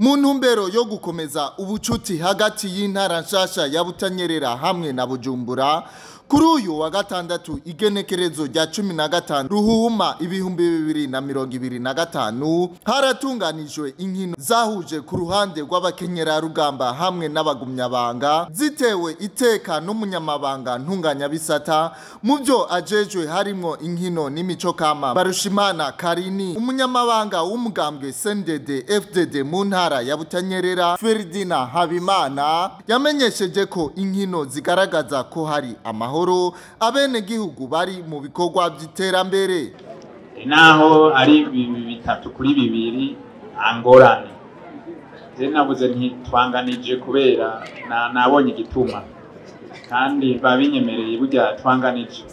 mu ntumbero yo gukomeza ubucuti hagati y'intara nshasha ya Butanyerera hamwe na Bujumbura kuri uyu wa gatandatu igenekerezo rya 15 Ruhuhuma 2025 hatunganijwe inkino zahuje ku ruhande rw'abakenyerarugamba hamwe n'abagumyabanga zitewe iteka n'umunyamabanga ntunganyabisata mu byo ajejwe harimo inkino n'imico kama Barushimana Karini, umunyamabanga w'umugambwe CNDD FDD mu ntara ya Butanyerera Ferdina Habimana yamenyesheje ko inkino zigaragaza ko hari amahoro abenegihugu bari mu bikorwa vy'iterambere. Naho ari bitatu kuri bibiri angorane je nabuze ntitwanganije kubera nabonye igituma kandi babinyemereye burya twanganije.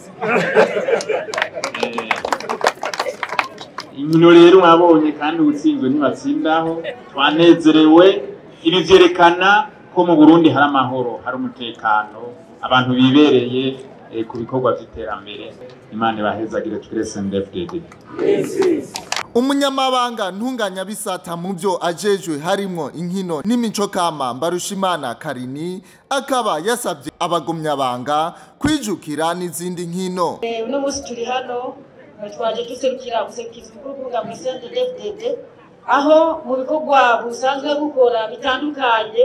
Inkino rero mwabonye kandi utsinzwe ntibatsindaho twanezerewe. Ibi vyerekana ko mu Burundi hari amahoro, hari umutekano, abantu bibereye ku bikorwa vy'iterambere. Imana ibahezagire twese ndefdede. Umunyamabanga ntunganyabisata mu byo ajejwe harimo inkino n'imico kama Barushimana Karini akaba yasabye abagumyabanga kwijukira n'izindi nkino. Uno musi turi hano twaje duserukira ubuserukizi bw'urubuga mu CNDD-FDD aho mu bikorwa busanzwe bukora bitandukanye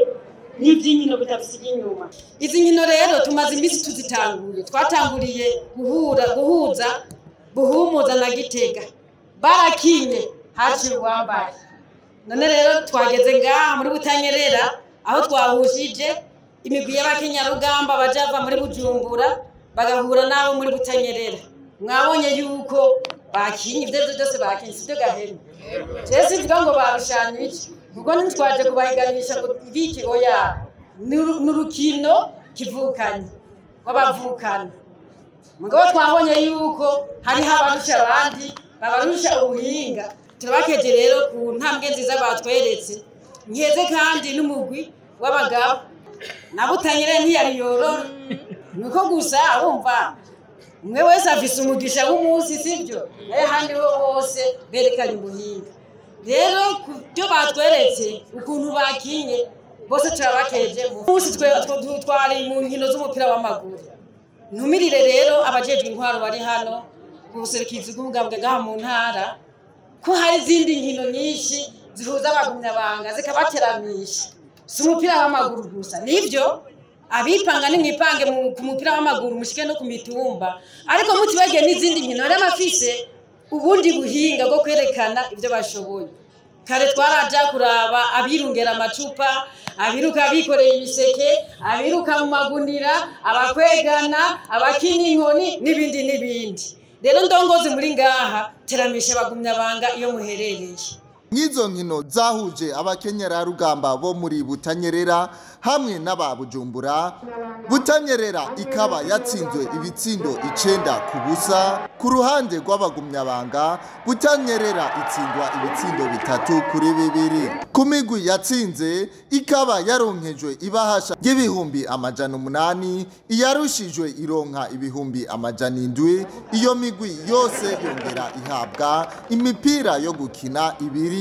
n'ivy'inkino bitabisiga inyuma. Izi nkino rero tumaze imisi tuzitanguye, twatanguriye guhuza Buhumuza na Gitega barakinye haci wambaye. None rero twageze ngaha muri Butanyerera aho twahushije imigwi y'abakenyarugamba bajava muri Bujumbura bagahura nabo muri Butanyerera. Mwabonye yuko bakinye ivyo byose bakinye sivyo gahera. Jesi mvuga ngo barushanye iki kuko ntitwaje kubahiganisha ngo bikigo ya n'urukino kivukanye wabavukana. Mugabo twabonye yuko hari habarusha abandi babarusha ubuhinga, turabakeje rero ku ntambwe nziza batweretse. Nkeze kandi n'umugwi w'abagabo na Butanyerera ntiyari yorora nuko gusa urumva umwe wese afise umugisha w'umunsi sivyo handi hose berekanye ubuhinga. Rero byo batweretse ukuntu bakinye bose turabakeje munsi twari mu nkino z'umupira w'amaguru. Ntumirire rero abajejwe intwaro bari hano ubuserukizi bw'umugambwe gaha mu ntara ko hari izindi nkino nyinshi zihuza abagumyabanga zikabateramisha. Si umupira w'amaguru gusa nivyo abipanga nimwipange ku mupira w'amaguru mushike no ku mitumba, ariko mutibage n'izindi nkino ari amafise ubundi buhinga bwo kwerekana ivyo bashoboye. Kare twaraja kuraba abirungera amacupa, abiruka bikoreye ibiseke, abiruka mu magunira, abakwegana, abakina inkoni n'ibindi n'ibindi. Rero ndongozi muri ngaha teramisha abagumyabanga iyo muherereye. Ngizo nkino zahuje abakenyerarugamba bo muri Butanyerera hamwe n'aba Bujumbura. Butanyerera ikaba yatsinzwe ibitsindo 9-0 ku ruhande rw'abagumyabanga. Butanyerera itsindwa ibitsindo 3-2. Ku migwi yatsinze ikaba yaronkejwe ibahasha y'ibihumbi 800, iyarushijwe ironka ibihumbi 700. Iyo migwi yose yongera ihabwa imipira yo gukina ibiri.